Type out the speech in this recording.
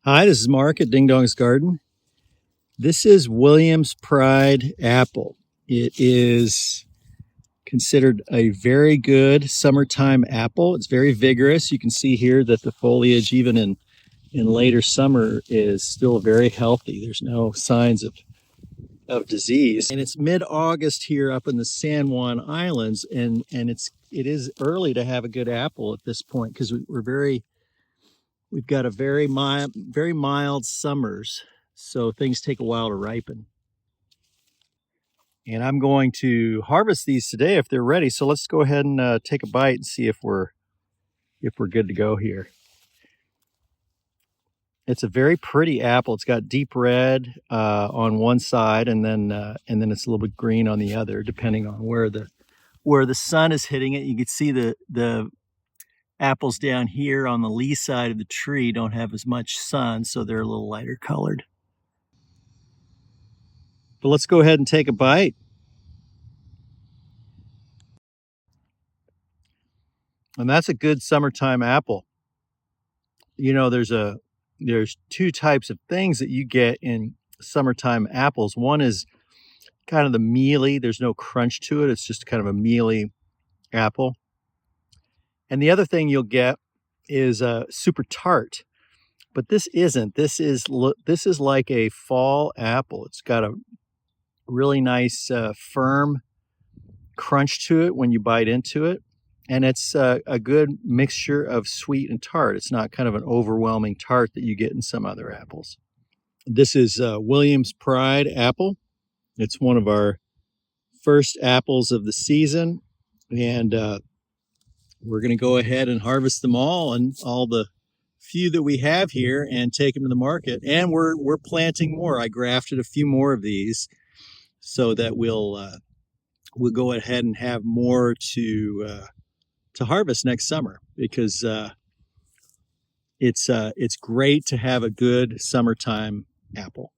Hi, this is Mark at Dingdong's Garden. This is Williams Pride apple. It is considered a very good summertime apple. It's very vigorous. You can see here that the foliage, even in later summer, is still very healthy. There's no signs of disease. And it's mid-August here up in the San Juan Islands, and it is early to have a good apple at this point because we've got a very mild summers, so things take a while to ripen. And I'm going to harvest these today if they're ready. So let's go ahead and take a bite and see if we're good to go here. It's a very pretty apple. It's got deep red on one side, and then it's a little bit green on the other, depending on where the sun is hitting it. You can see the apples down here on the lee side of the tree don't have as much sun, so they're a little lighter colored. But let's go ahead and take a bite. And that's a good summertime apple. You know, there's two types of things that you get in summertime apples. One is kind of the mealy. There's no crunch to it. It's just kind of a mealy apple. And the other thing you'll get is super tart. But this isn't. This is like a fall apple. It's got a really nice firm crunch to it when you bite into it. And it's a good mixture of sweet and tart. It's not kind of an overwhelming tart that you get in some other apples. This is Williams Pride apple. It's one of our first apples of the season. And we're going to go ahead and harvest them all, and all the few that we have here, and take them to the market. And we're planting more. I grafted a few more of these so that we'll go ahead and have more to harvest next summer, because it's great to have a good summertime apple.